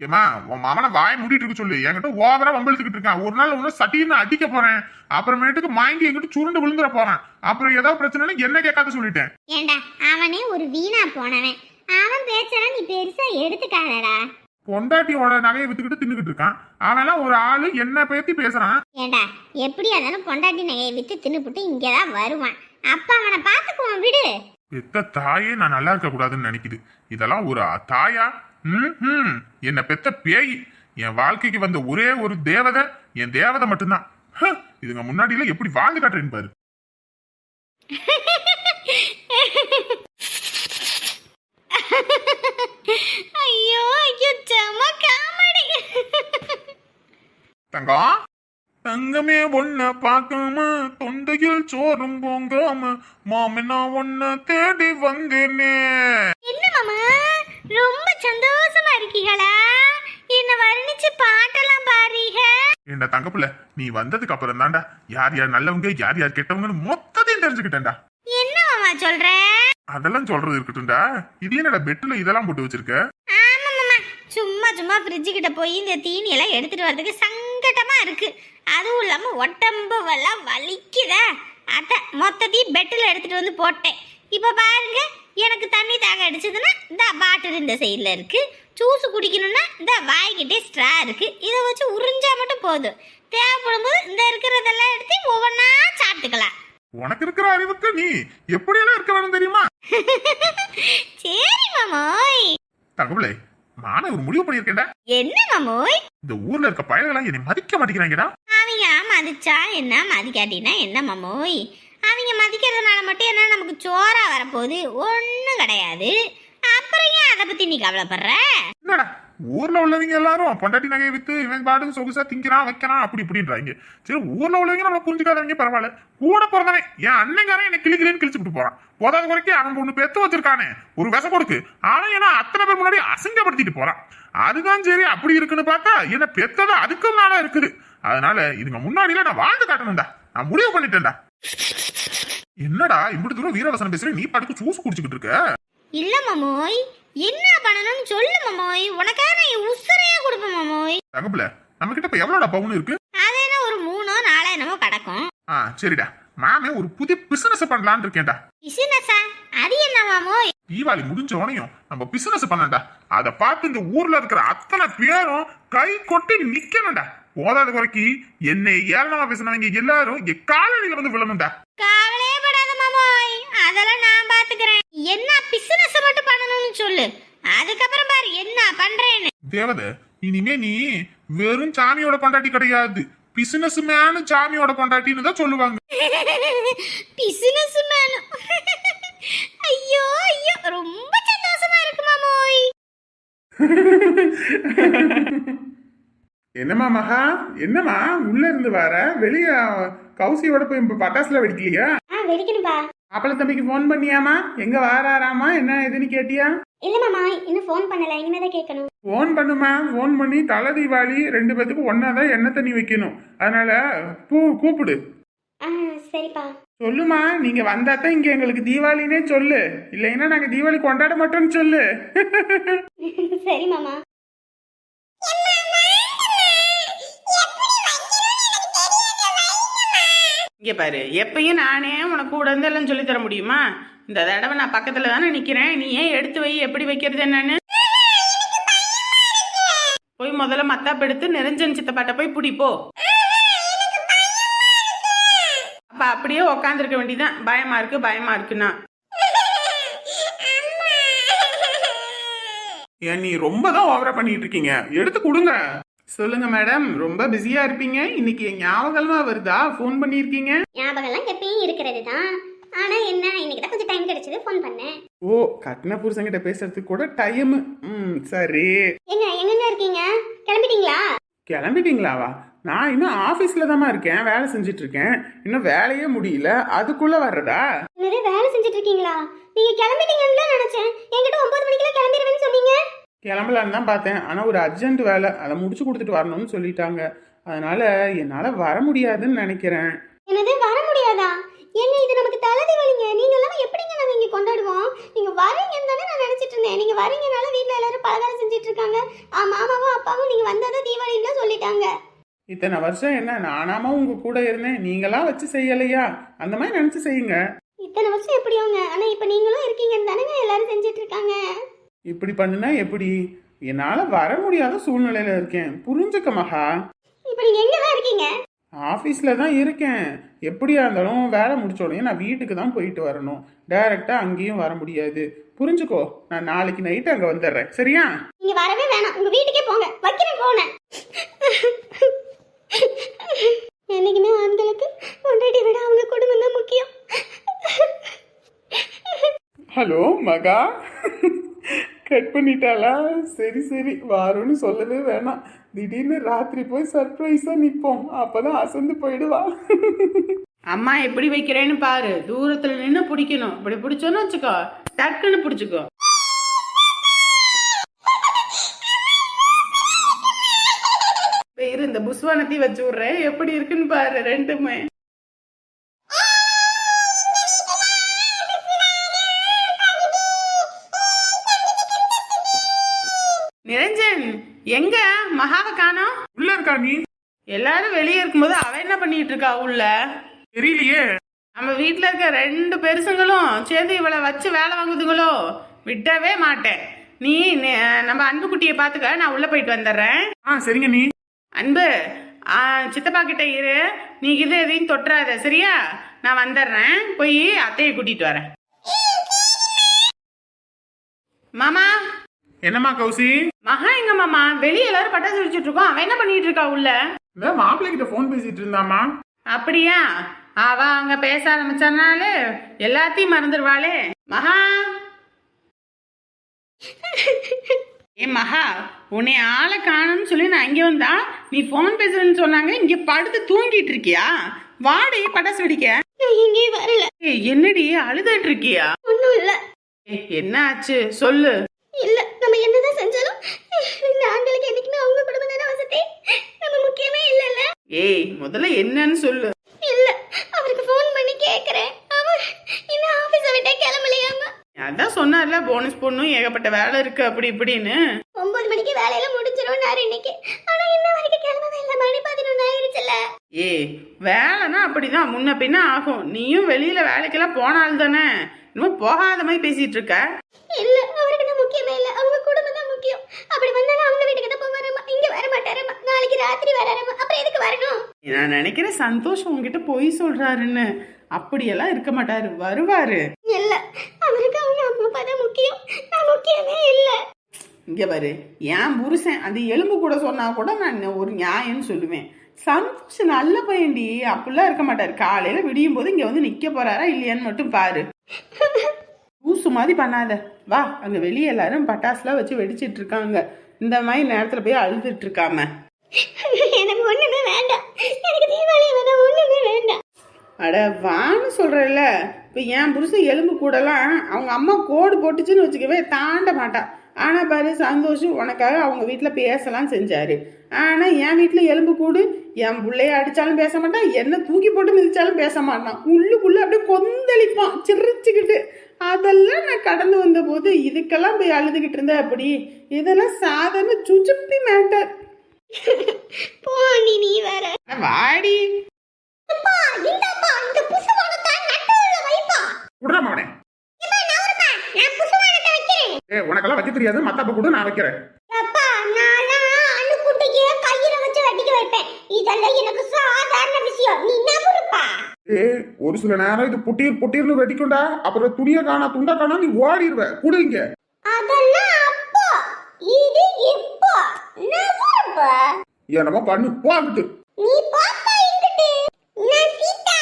ஏமா உன் மாமனை வாய் மூடிட்டு இருக்க சொல்லு. என்கிட்ட ஓவரா வம்பிழுத்துக்கிட்டு இருக்கான். ஒரு நாள் ஒண்ணு சட்டின்னு அடிக்க போறேன். அப்புறமேட்டுக்கு மாங்கி எங்கிட்ட சுருண்டு விழுந்துட போறான். அப்புறம் ஏதாவது பிரச்சனை என்ன கேட்காத சொல்லிட்டேன். ஏண்டா அவனே ஒரு வீணா போனவன். அவன் பேச்செல்லாம் நீ பெருசா எடுத்துக்காதடா. பொண்டாட்டியோட நகையை வித்துக்கிட்டு தின்னுக்கிட்டு இருக்கான். அவெல்லாம் ஒரு ஆளு என்ன பேத்தி பேசுறான். ஏண்டா எப்படியா இருந்தாலும் பொண்டாட்டி நகையை வித்து தின்னுப்புட்டு இங்கதான் வருவான். அப்ப அவனை பாத்துக்குவான், விடு. பெத்த தாயே நான் நல்லா இருக்க கூடாதுன்னு நினைக்குது. இதெல்லாம் ஒரு தாயா? என்ன பெத்த பேய். என் வாழ்க்கைக்கு வந்த ஒரே ஒரு தேவதை என் தேவதை மட்டும்தான். இதுங்க முன்னாடியில எப்படி வாழ்ந்து காட்டுறேன்னு பாரு. ஐயோ ஐயோ செம காமெடி. தங்கம் தங்கமே ஒன்ன பார்க்காம தொண்டையில் சோறும் போங்காம மாம நான் ஒன்ன தேடி வந்தேனே. என்ன மாமா ரொம்ப சந்தோஷமா இருக்கீங்களா? என்ன வர்ணிச்சு பாட்டெல்லாம் பாருங்க. ஏண்டா தங்கப்புல, நீ வந்ததுக்கு அப்புறம் தான்டா யார் யார் நல்லவங்க யார் யார் கெட்டவங்கன்னு மொத்தத்தையும் தெரிஞ்சுக்கிட்டேன்டா. என்ன மாமா சொல்ற? அதெல்லாம் சொல்றது இருக்கட்டும்டா. இது என்னடா பெட்டுல இதெல்லாம் போட்டு வச்சிருக்க? ஆமா மாமா, சும்மா சும்மா ஃப்ரிட்ஜ் கிட்ட போய் இந்த தீனி எல்லாம் எடுத்துட்டு வரதுக்கு சங்கடமா இருக்கு. அதுவும் இல்லாம உடம்பெல்லாம் வலிக்குதா. அத மொத்தத்தையும் பெட்டில் எடுத்துட்டு வந்து போட்டேன். இப்ப பாருங்க, எனக்கு தண்ணி தாக அடிச்சதுன்னா இந்த பாட்டில் இந்த சைட்ல இருக்கு. ஜூஸ் குடிக்கணும்னா இந்த வாய்கிட்டே ஸ்ட்ரா இருக்கு. இதை வச்சு உறிஞ்சா மட்டும் போதும். தேவைப்படும் போது இந்த இருக்கிறதெல்லாம் எடுத்து ஒவ்வொன்னா சாப்பிட்டுக்கலாம். உனக்கு இருக்கிற அறிவுக்கு நீ எப்படியெல்லாம் இருக்க வேணும் தெரியுமா? சரி மாமோய். தங்கப்பிள்ளை, நானே ஒரு முடிவு பண்ணியிருக்கேன்டா. என்ன மாமோய்? இந்த ஊர்ல இருக்க பயல்களா என்னை மதிக்க மாட்டேங்கிறாங்கடா. அவங்க மதிச்சா என்ன, மதிக்காட்டினா என்ன மாமோய்? அவங்க மதிக்கிறதுனால மட்டும் என்ன நமக்கு சோறா வரப்போகுது? ஒன்றும் கிடையாது. அப்புறம் ஏன் அதை பத்தி நீ கவலைப்படுற? என்னடா ஊர்ல உள்ளவங்க எல்லாரும் பொண்டாட்டி நகையை வித்து இவன் பாட்டுக்கு சொகுசா திங்கிறான் வைக்கிறான் அப்படி இப்படின்றாங்க. சரி, ஊர்ல உள்ளவங்க நம்ம புரிஞ்சுக்காதவங்க பரவாயில்ல. கூட பிறந்தவன் என் அண்ணங்காரன் என்னை கிளிக்கிறேன்னு கிழிச்சு விட்டு போறான். போதாத குறைக்கு அவன் ஒண்ணு பெத்து வச்சிருக்கானே ஒரு விச கொடுக்கு. அவன் ஏன்னா அத்தனை பேர் முன்னாடி அசிங்கப்படுத்திட்டு போறான். அதுதான் சரி அப்படி இருக்குன்னு பார்த்தா என்ன பெத்ததா அதுக்கும் நாளா இருக்குது. அதனால இதுங்க முன்னாடியில நான் வாழ்ந்து காட்டணும்டா. நான் முடிவு பண்ணிட்டேன்டா. என்னடா இப்படி தூரம் வீரவசனம் பேசுற? நீ பாட்டுக்கு ஜூஸ் குடிச்சுக்கிட்டு இருக்க. இல்ல மாமோய், என்ன பண்ணணும்னு சொல்லு மாமோய். உனக்காக நான் உசுரையே கொடுப்பேன் மாமோய். தங்கப்புல, நம்ம கிட்ட இப்ப எவ்வளோடா பவுன் இருக்கு? அது என்ன ஒரு 3-4 என்னமோ கிடக்கும். சரிடா, மாமே ஒரு புதிய பிசினஸ் பண்ணலான்னு இருக்கேன்டா. பிசினஸா? அது என்ன மாமோய்? தீபாவளி முடிஞ்ச உடனேயும் நம்ம பிசினஸ் பண்ணண்டா. அதை பார்த்து இந்த ஊர்ல இருக்கிற அத்தனை பேரும் கை கொட்டி நிக்கணும்டா. போதாத குறைக்கு என்னை ஏளனமா பேசினவங்க எல்லாரும் காலனில வந்து விழணும்டா. கவலையே படாத மாமோய், அதெல்லாம் நான் பாத்துக்கிறேன். என்ன பிசினஸ் மட்டும் பண்ணணும்னு சொல்லு, அதுக்கப்புறம் பாரு என்ன பண்றேன்னு. தேவதை, இனிமே நீ வெறும் சாமியோட பொண்டாட்டி கிடையாது, பிசினஸ் மேனு சாமியோட பொண்டாட்டின்னு தான் சொல்லுவாங்க. Business menu? ஐயோ ஐயோ, ரொம்ப சந்தோஷமா இருக்கு மாமோய். என்னம்மா மகா, என்னம்மா உள்ள இருந்து வர வெளிய கௌசியோட போய் இப்ப பட்டாசுல வெடிக்கலையா? வெடிக்கணும்பா. மாப்பிள்ளை தம்பிக்கு ஃபோன் பண்ணியாமா? எங்க வாராராமா என்ன ஏதுன்னு கேட்டியா? இல்ல மாமா, இன்னும் ஃபோன் பண்ணல, இனிமேதான் கேட்கணும். ஃபோன் பண்ணுமா, ஃபோன் பண்ணி தலை தீபாவளி 2 பேத்துக்கும் ஒன்னாதான் எண்ணெய் தண்ணி வைக்கணும். அதனால கூப்பிடு. சரிப்பா. சொல்லுமா, நீங்க வந்தாதான் இங்க எங்களுக்கு தீபாவளினே சொல்லு, இல்லைன்னா நாங்க தீபாவளி கொண்டாட மாட்டோம்னு சொல்லு. சரி மாமா. இங்க பாரு, எப்பயும் நானே உனக்கு கூட இருந்து எல்லாம் சொல்லி தர முடியுமா? இந்த தடவை நான் பக்கத்துல தானே நிக்கிறேன், நீ ஏன் எடுத்து வை, எப்படி வைக்கிறது என்னன்னு. போய் முதல்ல மத்தாப்பு எடுத்து நிரஞ்சன் சித்தப்பாட்ட போய் பிடிப்போ. அப்ப அப்படியே உக்காந்துருக்க வேண்டியதான். பயமா இருக்குன்னா. ஏன் நீ ரொம்ப தான் ஓவரா பண்ணிட்டு இருக்கீங்க, எடுத்து கொடுங்க. சொல்லுங்க மேடம், ரொம்ப பிஸியா இருப்பீங்க இன்னைக்கு, ஞாபகமா வருதா ஃபோன் பண்ணிருக்கீங்க? ஞாபகம்லாம் எப்பயும் இருக்கிறது தான். ஆனா என்ன, இன்னைக்கு தான் கொஞ்சம் டைம் கிடைச்சது, ஃபோன் பண்ணேன். ஓ, கட்டின புருஷங்கிட்ட பேசுறதுக்கு கூட டைம். சரி. எங்க இருக்கீங்க? கிளம்பிட்டீங்களா? கிளம்பிட்டீங்களாவா? நான் இன்னும் ஆபீஸ்ல தாமா இருக்கேன், வேலை செஞ்சுட்டு இருக்கேன். இன்னும் வேலையே முடியல, அதுக்குள்ள வர்றதா? என்னது, வேலை செஞ்சுட்டு இருக்கீங்களா? நீங்க கிளம்பிட்டீங்கன்னு தான் நினைச்சேன். என்கிட்ட 9 மணிக்கெல்லாம் கிளம்பிடுவேன்னு சொன்னீங்க. கிளம்பலான்னு தான் பார்த்தேன், ஆனால் ஒரு அர்ஜென்ட் வேலை, அதை முடிச்சு கொடுத்துட்டு வரணும்னு சொல்லிட்டாங்க. அதனால என்னால் வர முடியாதுன்னு நினைக்கிறேன். என்னது, வர முடியாதா? ஏங்க, இது நமக்கு தலைதி வலிங்க. நீங்க எல்லாம் எப்படிங்க நாங்க இங்க கொண்டாடுவோம்? நீங்க வரீங்கன்னு தானே நான் நினைச்சிட்டு இருந்தேன். நீங்க வரீங்கனால வீட்ல எல்லாரும் பலகாரம் செஞ்சுட்டு இருக்காங்க. மாமாவும் அப்பாவும் நீங்க வந்தாதான் தீபாவளின்னு சொல்லிட்டாங்க. இத்தனை வருஷம் என்ன நானாமா உங்க கூட இருந்தேன், நீங்களா வச்சு செய்யலையா? அந்த மாதிரி நினைச்சு செய்யுங்க. இத்தனை வருஷம் எப்படியோங்க, ஆனா இப்ப நீங்களும் இருக்கீங்கன்னு தானேங்க எல்லாரும் செஞ்சுட்டு இருக்காங்க. இப்படி பண்ணுனா எப்படி? என்னால வர முடியாத சூழ்நிலையில இருக்கேன், புரிஞ்சுக்க மகா. இப்ப நீங்க எங்கதான் இருக்கீங்க? ஆஃபீஸில் தான் இருக்கேன். எப்படியா இருந்தாலும் வேலை முடிச்ச உடனே நான் வீட்டுக்கு தான் போயிட்டு வரணும். டைரெக்டாக அங்கேயும் வர முடியாது, புரிஞ்சுக்கோ. நான் நாளைக்கு நைட்டு அங்கே வந்துடுறேன், சரியா? நீங்க வரவே வேணாம், உங்க வீட்டுக்கே போங்க. வைக்கிறேன் போன. என்னைக்குமே ஆண்களுக்கு பொண்டாட்டி விட அவங்க குடும்பம் தான் முக்கியம். ஹலோ மகா, கட் பண்ணிட்டாளா? சரி சரி, வாரோன்னு சொல்லவே வேணாம். திடீர்னு ராத்திரி போய் சர்ப்ரைஸா நிப்போம், அப்பதான் அசந்து போயிடுவா. அம்மா எப்படி வைக்கிறேன்னு பாரு, தூரத்துல நின்று பிடிக்கணும். இப்படி பிடிச்சோன்னு வச்சுக்கோ, டக்குன்னு பிடிச்சுக்கோ. பேரு இந்த புஸ்வானத்தையும் வச்சு விடுறேன், எப்படி இருக்குன்னு பாரு ரெண்டுமே. நிரஞ்சன், எங்க மகாவை காணோம்? உள்ள இருக்கா நீ? எல்லாரும் வெளியே இருக்கும்போது அவ என்ன பண்ணிட்டு இருக்கா உள்ள? தெரியலையே. நம்ம வீட்டுல இருக்க 2 பெருசுங்களும் சேர்ந்து இவளை வச்சு வேலை வாங்குதுங்களோ, விட்டவே மாட்டேன். நீ நம்ம அன்பு குட்டியை பாத்துக்க, நான் உள்ள போயிட்டு வந்துடுறேன். சரிங்க. நீ அன்பு, சித்தப்பா கிட்ட இரு, நீ இது எதையும் தொட்டுறாத, சரியா? நான் வந்துடுறேன், போய் அத்தையை கூட்டிட்டு வரேன். மாமா. என்னம்மா கௌசி? மகா எங்க மாமா? வெளியே எல்லாரும் பட்டாசு வெடிச்சிட்டு இருக்கோம், அவன் என்ன பண்ணிட்டு இருக்கா உள்ள? மாப்பிள்ளை கிட்ட போன் பேசிட்டு இருந்தாமா. அப்படியா? அவ அங்க பேச ஆரம்பிச்சானாலே எல்லாத்தையும் மறந்துடுவாளே. மகா, ஏ மகா, உன்னை ஆளை காணும்னு சொல்லி நான் இங்க வந்தா நீ போன் பேசுறேன்னு சொன்னாங்க, இங்க படுத்து தூங்கிட்டு இருக்கியா? வாடி பட்டாசு வெடிக்க. இங்கே வரல. என்னடி அழுதுட்டு இருக்கியா? ஒண்ணும் இல்ல. என்ன ஆச்சு சொல்லு. இல்ல, நம்ம என்னதான் செஞ்சாலும் இந்த ஆண்களுக்கு என்னைக்குமே அவங்க குடும்பம் தானே வசதி, நம்ம முக்கியமே இல்லல்ல. ஏய், முதல்ல என்னன்னு சொல்லு. இல்ல, அவருக்கு போன் பண்ணி கேக்குறேன், அவன் இன்னும் ஆபீஸ விட்டே கிளம்பலையாமா. அதான் சொன்னார்ல, போனஸ் பொண்ணும் ஏகப்பட்ட வேலை இருக்கு அப்படி இப்படின்னு. 9 மணிக்கு வேலையில முடிஞ்சிரும் இன்னைக்கு, ஆனா இன்ன வரைக்கும் கிளம்பவே இல்ல. மணி 11 ஆயிடுச்சுல. ஏய், வேலைன்னா அப்படிதான் முன்ன பின்ன ஆகும். நீயும் வெளியில வேலைக்கெல்லாம் போனாலும் தானே, இன்னும் போகாத மாதிரி பேசிட்டு இருக்க. இல்ல, அவருக்கு நான் முக்கியமே இல்ல, அவங்க குடும்பம் தான் முக்கியம். அப்படி வந்தாலும் அவங்க வீட்டுக்கு தான் போவாரமா, இங்க வர மாட்டாரமா. நாளைக்கு ராத்திரி வராரமா, அப்புறம் எதுக்கு வரணும்? நான் நினைக்கிறேன் சந்தோஷம் உங்ககிட்ட பொய் சொல்றாருன்னு. அப்படியெல்லாம் இருக்க மாட்டாரு, வருவாரு. இல்ல, அவருக்கு அவங்க அம்மா அப்பா தான் முக்கியம், நான் முக்கியமே இல்ல. இங்க பாரு, என் புருஷன் அந்த எலும்பு கூட சொன்னா கூட நான் ஒரு நியாயம்னு சொல்லுவேன். சந்தோஷம் நல்ல பையன்டி, அப்படிலாம் இருக்க மாட்டாரு. காலையில விடியும் போது இங்க வந்து நிக்க போறாரா இல்லையான்னு மட்டும் பாரு. ஊசு மாதிரி பண்ணாத, வா. அங்க வெளியே எல்லாரும் பட்டாசுலாம் வச்சு வெடிச்சிட்டு இருக்காங்க, இந்த மாதிரி நேரத்துல போய் அழுதுட்டு இருக்காம. எனக்கு ஒண்ணுமே வேண்டாம், எனக்கு தீபாவளி வேண்டாம், ஒண்ணுமே வேண்டாம். அட வான்னு சொல்கிறல்ல. இப்போ என் புருஷன் எலும்பு கூடலாம் அவங்க அம்மா கோடு போட்டுச்சுன்னு வச்சுக்கவே தாண்ட மாட்டான். ஆனால் பாரு சந்தோஷம் உனக்காக அவங்க வீட்டில் பேசலாம் செஞ்சாரு. ஆனால் என் வீட்டில் எலும்பு கூடு என் பிள்ளைய அடித்தாலும் பேச மாட்டான், என்ன தூக்கி போட்டு மிதிச்சாலும் பேச மாட்டான். உள்ளுக்குள்ளே அப்படியே கொந்தளிப்பான் சிரிச்சுக்கிட்டு. அதெல்லாம் நான் கடந்து வந்த போது இதுக்கெல்லாம் போய் அழுதுகிட்டு இருந்தேன். அப்படி இதெல்லாம் சாதாரண சுச்சுப்பி மேட்டர். போண்டி நீ வேற. வாடி அப்பா, இந்தப்பா, இந்த புசுவானத்தை நட்டுல வைப்பா. விடுறா மவனே. இப்ப நவருப்பா, நான் புசுவானத்தை வைக்கிறேன். உனக்கெல்லாம் வைக்க தெரியாது, மத்தப்ப கூட நான் வைக்கிறேன். அப்பா, நான்லாம் அண்ணுக்குட்டிக்கு கையில வச்சு வெட்டிக்க வைப்பேன். இதெல்லாம் எனக்கு சாதாரண விஷயம். நீ நவருப்பா. ஒரு சில நேரம் இது புட்டீர்னு வெட்டிக்கொண்டா அப்புறம் துணிய காணா துண்டா காணா நீ ஓடிடுவ. குடுங்க. அதெல்லாம் அப்பா, இது இப்போ நவருப்பா. என்னமோ பண்ணு போகிட்டு. நீ பாப்பா இங்கிட்டு. நான் சீதா,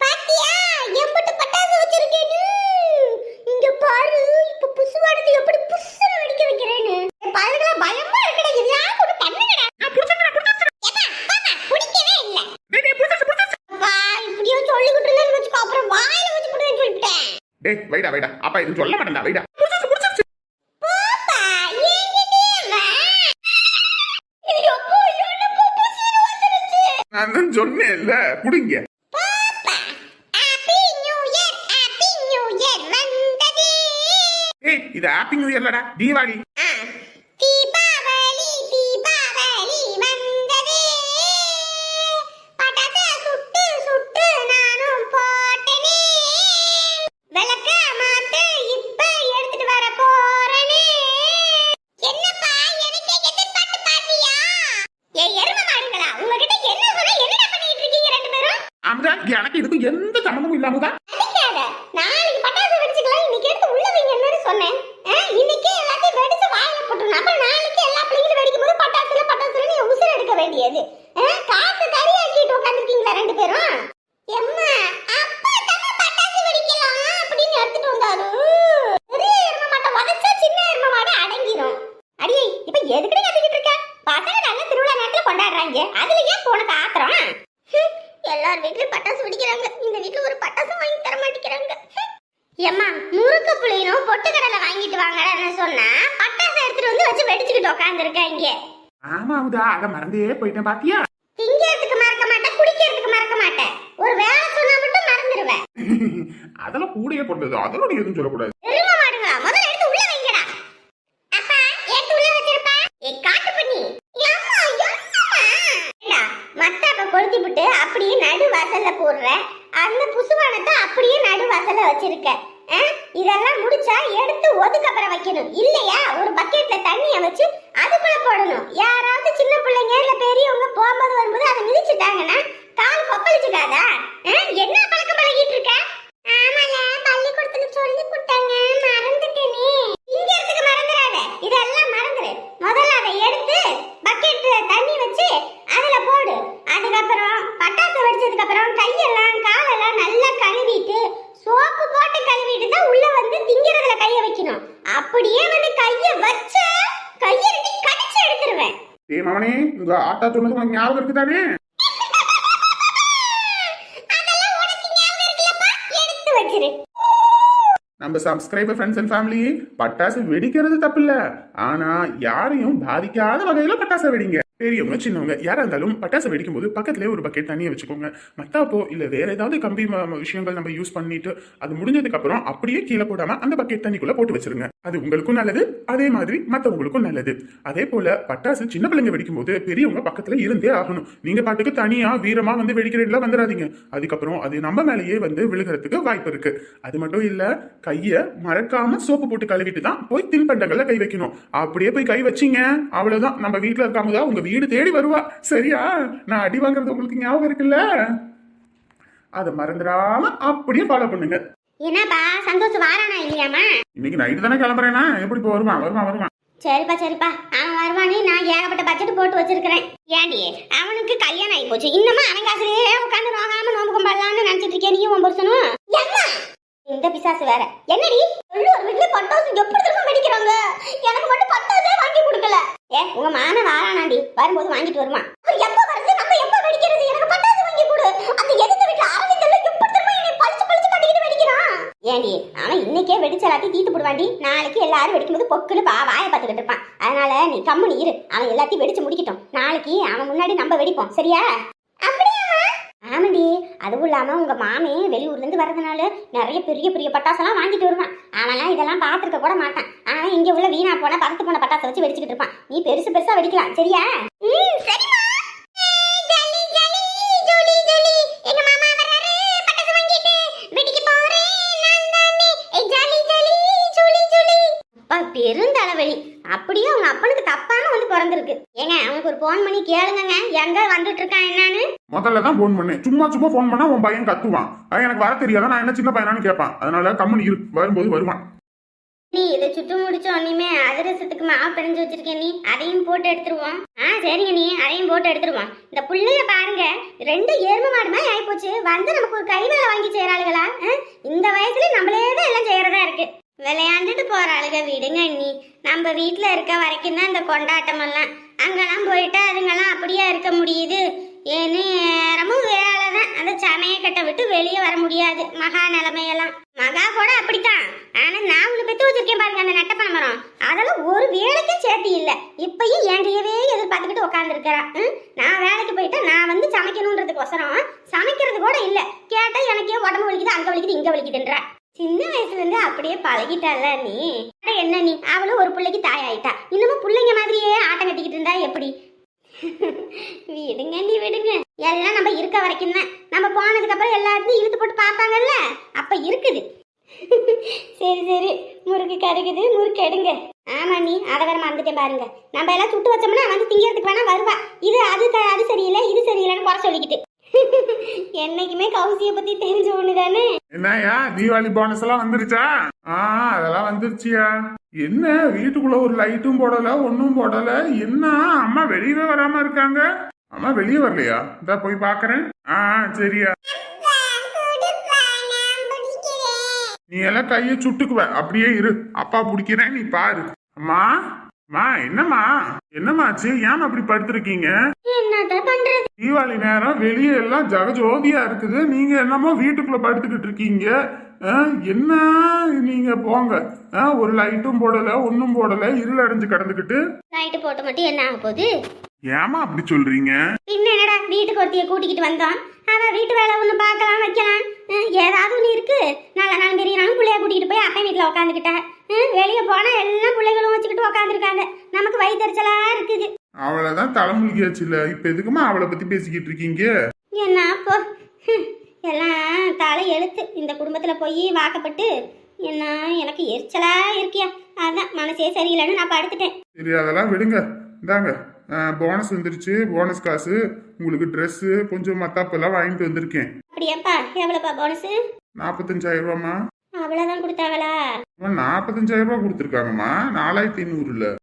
பாத்தியா எம்பட்டு பட்டாசு வச்சிருக்கேன்னு. இங்க பாரு, இப்ப புசுவானத்தை எப்படி புசுன்னு வெடிக்க வைக்கிறேன்னு. பாருங்களா, பயமா இருக்குடா. எல்லாம் ஒரு பண்ணுங்கடா. நான் புடிச்சறேன். ஏப்பா, பாப்பா பிடிக்கவே இல்ல. அப்பா, இப்படியே சொல்லிக்கிட்டு இருந்தேன்னு வச்சுக்கோ, அப்புறம் வாயில வச்சு போடுவேன்னு சொல்லிட்டேன். டேய் வைடா அப்பா இது சொல்ல மாட்டேன்டா. வைடா பாப்பா, என்கிட்டயே வா. ஐயோ, எனக்கு புசுன்னு வந்துருச்சு. நான் தான் சொன்னேன் இல்ல, குடுங்க. பாப்பா, happy new year, happy new year வந்ததே. இது ஹாப்பி நியூ இயர்லடா, தீபாவளி. தீபாவளி, தீபாவளி வந்ததே. பட்டாசு சுட்டு சுட்டு நானும் போட்டனே. விளக்க மாத்து இப்ப எடுத்துட்டு வர போறனே. என்னப்பா, எனக்கே எதிர்பார்த்து பாத்தியா? எரும மாடுங்களா, உங்ககிட்ட என்ன சொல்ல, என்னடா பண்ணிட்டு இருக்கீங்க ரெண்டு பேரும்? ஆமாடா, எனக்கு இதுக்கு எந்த சம்மந்தமும் இல்லாமதான். அடிக்காத. நாளைக்கு பட்டாசு வெடிச்சுக்கலாம், இன்னைக்கு எடுத்து உள்ள வைங்கன்னு சொன்னேன். இன்னைக்கே எல்லாத்தையும் வெடிச்சு வாயில போட்டுருணும். அப்புறம் நாளைக்கு எல்லா பிள்ளைங்களும் வெடிக்கும் போது பட்டாசுல நீ உசுர எடுக்க வேண்டியது. காசு கறியாக்கிட்டு உட்காந்துருக்கீங்களா ரெண்டு பேரும்? எம்மா, அப்பா தானே பட்டாசு வெடிக்கலாம் அப்படின்னு எடுத்துட்டு வந்தாரு. பெரிய எரும மாட்டை உதைச்சா சின்ன எரும மாடு அடங்கிரும். அடியே, இப்ப எதுக்குடி கத்திக்கிட்டு இருக்க? பசங்க நல்ல திருவிழா நேரத்துல கொண்டாடுறாங்க, அதுல ஏன் உனக்கு ஆத்திரம்? எல்லார் வீட்லயும் பட்டாசு வெடிக்கிறாங்க, இந்த வீட்டுல ஒரு பட்டாசு வாங்கி தர மாட்டேங்கிறாங்க. ஏம்மா, முறுக்கு புளியனும் பொட்டு கடலை வாங்கிட்டு வாங்கன்னு சொன்னா பட்டாசு எடுத்துட்டு வந்து வச்சு வெடிச்சுக்கிட்டு உட்காந்துருக்காங்க. ஆமாவுதா, அத மறந்தே போயிட்டேன் பாத்தியா. திங்கிறதுக்கு மறக்க மாட்டேன், குடிக்கிறதுக்கு மறக்க மாட்டேன், ஒரு வேலை சொன்னா மட்டும் மறந்துடுவேன். அதெல்லாம் கூடயே போட்டது, அதெல்லாம் நீ எதுவும் சொல்லக்கூடாது. எரும மாடுங்களா, முதல்ல எடுத்து உள்ள வைங்கடா. அப்பா, எடுத்து உள்ள வச்சிருப்பா. காட்டு பண்ணி மத்தாப்ப கொளுத்தி விட்டு அப்படியே நடு வாசல்ல போடுற. அந்த புசுவானத்தை அப்படியே நடு வாசல்ல வச்சிருக்க. இதெல்லாம் முடிச்சா எடுத்து ஒதுக்கப்புறம் வைக்கணும். இல்லையா ஒரு பக்கெட்ல தண்ணிய வச்சு அதுக்குள்ள போடணும். யாராவது சின்ன பிள்ளைங்க இல்ல பெரியவங்க போகும்போது வரும்போது அதை மிதிச்சுட்டாங்கன்னா கால் கொப்பளிச்சுக்காதா? என்ன பழக்கம் பழகிட்டு இருக்க? ஆமால, பள்ளிக்கூடத்துல சொல்லி கொடுத்தாங்க, மறந்துட்டேனே. இங்கிறதுக்கு மறந்துடாத, இதெல்லாம் மறந்துரு. முதல்ல அதை எடுத்து பக்கெட்ல தண்ணி வச்சு அதுல போடு. அதுக்கப்புறம் பட்டாசு வெடிச்சதுக்கு அப்புறம் கையெல்லாம் காலெல்லாம் நல்லா கழுவிட்டு சோப்பு போட்டு கழுவிட்டு தான் உள்ள வந்து திங்கிறதுல கைய வைக்கணும். அப்படியே வந்து கைய வச்ச கைய ரெடி கடிச்சு எடுத்துருவேன். ஏய் மவனே, உங்க ஆத்தா சொன்னது உனக்கு ஞாபகம் இருக்குதானே? அதெல்லாம் உனக்கு ஞாபகம் இருக்குல்லப்பா, எடுத்து வச்சிரு. நம்ம சப்ஸ்கிரைபர் ஃப்ரெண்ட்ஸ் அண்ட் ஃபேமிலி, பட்டாசு வெடிக்கிறது தப்பு இல்ல, ஆனா யாரையும் பாதிக்காத வகையில பட்டாசு வெடிங்க. பெரியவங்க சின்னவங்க யாரா இருந்தாலும் பட்டாசு வெடிக்கும் போது பக்கத்துலேயே ஒரு பக்கெட் தண்ணியை வச்சுக்கோங்க. மத்தாப்போ இல்ல வேற ஏதாவது கம்பி விஷயங்கள் நம்ம யூஸ் பண்ணிட்டு அது முடிஞ்சதுக்கு அப்புறம் அப்படியே கீழே போடாம அந்த பக்கெட் தண்ணிக்குள்ள போட்டு வச்சிருங்க. அது உங்களுக்கும் நல்லது, அதே மாதிரி மற்றவங்களுக்கும் நல்லது. அதே போல பட்டாசு சின்ன பிள்ளைங்க வெடிக்கும் போது பெரியவங்க பக்கத்துல இருந்தே ஆகணும். நீங்க பாட்டுக்கு தனியா வீரமா வந்து வெடிக்கிறதுல வந்துடாதீங்க. அதுக்கப்புறம் அது நம்ம மேலேயே வந்து விழுகிறதுக்கு வாய்ப்பு இருக்கு. அது மட்டும் இல்ல, கைய மறக்காம சோப்பு போட்டு கழுவிட்டு தான் போய் தின்பண்டங்கள்ல கை வைக்கணும். அப்படியே போய் கை வச்சீங்க அவ்வளவுதான், நம்ம வீட்டுல இருக்காம உங்க வீடு தேடி வருவா. சரியா? நான் அடி வாங்குறது உங்களுக்கு ஞாபகம் இருக்குல்ல, அதை மறந்துடாம அப்படியே ஃபாலோ பண்ணுங்க. என்னப்பா சந்தோஷ் வாரானா இல்லையாமா? இன்னைக்கு நைட்டு தானே கிளம்புறேன்னா, எப்படி இப்போ வருவான். சரிப்பா, அவன் வருவானே. நான் ஏகப்பட்ட பட்ஜெட் போட்டு வச்சிருக்கிறேன். ஏண்டி, அவனுக்கு கல்யாணம் ஆகி போச்சு, இன்னமும் அவன் காசுலயே உட்காந்து நோகாம நோம்பு கும்பலான்னு நினைச்சிட்டு இருக்கேன். நீயும் உன் புருஷனும் இந்த பிசாசு வேற என்னடி சொல்லு ஒரு வீட்டுல பட்டாசு எப்படி திரும்ப வெடிக்கிறாங்க எனக்கு மட்டும் பட்டாசே வாங்கி கொடுக்கல உங்க மாமன் வாரானாண்டி வரும்போது வாங்கிட்டு வருமா எப்ப வருது நம்ம எப்ப வெடிக்கிறது எனக்கு பட்டாசு வாங்கி கொடு அந்த எதிர்த்த வீட்டுல அரவிந்தல்ல எப்படி திரும்ப என்னை பளிச்சு பளிச்சு கட்டிக்கிட்டு வெடிக்கிறான் ஏண்டி அவன் இன்னைக்கே வெடிச்ச எல்லாத்தையும் தீத்து போடுவாண்டி நாளைக்கு எல்லாரும் வெடிக்கும்போது பொக்குன்னு வாயை பார்த்துக்கிட்டு இருப்பான் அதனால நீ கம்முனு இரு அவன் எல்லாத்தையும் வெடிச்சு முடிக்கட்டும் நாளைக்கு அவன் முன்னாடி நம்ம வெடிப்போம் சரியா ஆமாடி அதுவும் இல்லாம உங்க மாமே வெளியூர்ல இருந்து வர்றதுனால நிறைய பெரிய பெரிய பட்டாசெல்லாம் வாங்கிட்டு வருவான் அவன்லாம் இதெல்லாம் பார்த்துருக்க கூட மாட்டான் அவன் இங்க உள்ள வீணா போன பறந்து போன பட்டாசை வச்சு வெடிச்சுக்கிட்டு இருப்பான் நீ பெருசு பெருசா வெடிக்கலாம் சரியா சரிமா பெருந்தளவலி அப்படியே அவங்க அப்பனுக்கு தப்பான வந்து பிறந்திருக்கு ஏங்க அவனுக்கு ஒரு போன் பண்ணி கேளுங்க எங்க வந்துட்டு இருக்கான் என்னன்னு முதல்ல தான் போன் பண்ணேன் சும்மா போன் பண்ணா உன் பையன் கத்துவான் எனக்கு வர தெரியாத நான் என்ன சின்ன பையனான்னு கேட்பான் அதனால கம்மனி இரு வரும்போது வருவான் நீ இதை சுட்டு முடிச்ச உடனே அதிரசத்துக்கு மாவு பிணைஞ்சு வச்சிருக்கேன் நீ அதையும் போட்டு எடுத்துருவோம் சரிங்க நீ அதையும் போட்டு எடுத்துருவோம் இந்த புள்ளைய பாருங்க 2 எருமை மாடு மாதிரி ஆயிப்போச்சு வந்து நமக்கு ஒரு கை வேலை வாங்கி செய்யறாளுகளா இந்த வயசுல நம்மளே தான் எல்லாம் செய்யறதா இருக்கு விளையாண்டுட்டு போற ஆளுக விடுங்க நீ நம்ம வீட்டுல இருக்க வரைக்கும் தான் இந்த கொண்டாட்டம் எல்லாம் அங்கெல்லாம் போயிட்டா அதுங்கெல்லாம் அப்படியே இருக்க முடியுது ஏன்னு நேரமும் வேலைதான் அந்த சமயக்கட்டை விட்டு வெளியே வர முடியாது மகா நிலைமையெல்லாம் மகா கூட அப்படித்தான் ஆனா நான் உன்னை பெத்து வச்சிருக்கேன் பாருங்க அந்த நெட்டப்பனை மரம் அதெல்லாம் ஒரு வேலைக்கும் சேர்த்து இல்ல இப்பயும் என்கிட்டயவே எதிர்பார்த்துக்கிட்டு உட்காந்துருக்கிறா நான் வேலைக்கு போயிட்டா நான் வந்து சமைக்கணுன்றதுக்கோசரம் சமைக்கிறது கூட இல்ல கேட்டா எனக்கே உடம்பு வலிக்குது அங்க வலிக்குது இங்க வலிக்குதுன்றா சின்ன வயசுல இருந்து அப்படியே பழகிட்டால நீ என்ன நீ அவளும் ஒரு பிள்ளைக்கு தாயாயிட்டா இன்னமும் பிள்ளைங்க மாதிரியே ஆட்டம் கட்டிக்கிட்டு இருந்தா எப்படி விடுங்க நீ விடுங்க எல்லாம் நம்ம இருக்க வரைக்கும் தான் நம்ம போனதுக்கு அப்புறம் எல்லாத்தையும் இழுத்து போட்டு பார்ப்பாங்கல்ல அப்ப இருக்குது சரி முறுக்கு கருகுது முறுக்கு எடுங்க ஆமா நீ அதை வேற மறந்துட்டேன் பாருங்க நம்ம எல்லாம் சுட்டு வச்சோம்னா வந்து திங்கிறதுக்கு வேணா வருவா இது அது சரியில்லை இது சரியில்லைன்னு குறை சொல்லிக்கிட்டு என்னைக்குமே கௌசிய பத்தி தெரிஞ்ச ஒண்ணுதானே என்னயா தீபாவளி போனஸ் எல்லாம் வந்துருச்சா அதெல்லாம் வந்துருச்சியா என்ன வீட்டுக்குள்ள ஒரு லைட்டும் போடல ஒன்னும் போடல என்ன அம்மா வெளியவே வராம இருக்காங்க அம்மா வெளியே வரலையா இந்த போய் பாக்குறேன் சரியா நீ எல்லாம் கைய சுட்டுக்குவ அப்படியே இரு அப்பா பிடிக்கிறேன் நீ பாரு அம்மா என்னமாச்சு ஏன் அப்படி படுத்திருக்கீங்க என்னதான் பண்றது தீபாவளி நேரம் வெளியே எல்லாம் ஜகஜோதியா இருக்குது நீங்க என்னமோ வீட்டுக்குள்ள படுத்துக்கிட்டு இருக்கீங்க என்ன நீங்க போங்க ஒரு லைட்டும் போடல ஒன்னும் போடல இருள் அடைஞ்சு கிடந்துக்கிட்டு லைட் போட்டு மட்டும் என்ன ஆக போகுது ஏமா அப்படி சொல்றீங்க பின்ன என்னடா வீட்டுக்கு ஒருத்திய கூட்டிக்கிட்டு வந்தோம் அவ வீட்டு வேலை ஒண்ணு பார்க்கலாம் வைக்கலாம் ஏதாவது ஒண்ணு இருக்கு நல்ல நாள் பெரிய நாளும் பிள்ளைய கூட்டிகிட்டு போய் அப்பா வீட்டுல உட்காந்துக்கிட்டேன் வெளியே போனா எல்லாம் பிள்ளைகளும் வச்சுக்கிட்டு உட்காந்துருக்காங்க நமக்கு வயிற்றுச்சலா இருக்குது அவளைதான் தலைமுழுகியாச்சு இல்ல இப்ப எதுக்குமா அவளை பத்தி பேசிக்கிட்டு இருக்கீங்க என்ன அப்போ எல்லாம் தலை எழுத்து இந்த குடும்பத்துல போய் வாக்கப்பட்டு என்ன எனக்கு எரிச்சலா இருக்கியா அதான் மனசே சரியில்லைன்னு நான் படுத்துட்டேன் சரி அதெல்லாம் விடுங்க இந்தாங்க போனஸ் வந்துருச்சு போனஸ் காசு உங்களுக்கு ட்ரெஸ் கொஞ்சம் மத்தாப்பெல்லாம் வாங்கிட்டு வந்திருக்கேன் அப்படியாப்பா எவ்வளவுப்பா போனஸ் 45,000 ரூபாமா அவ்வளவுதான் கொடுத்தாங்களா 45,000 ரூபாய் கொடுத்துருக்காங்கம்மா 4,500 இல்ல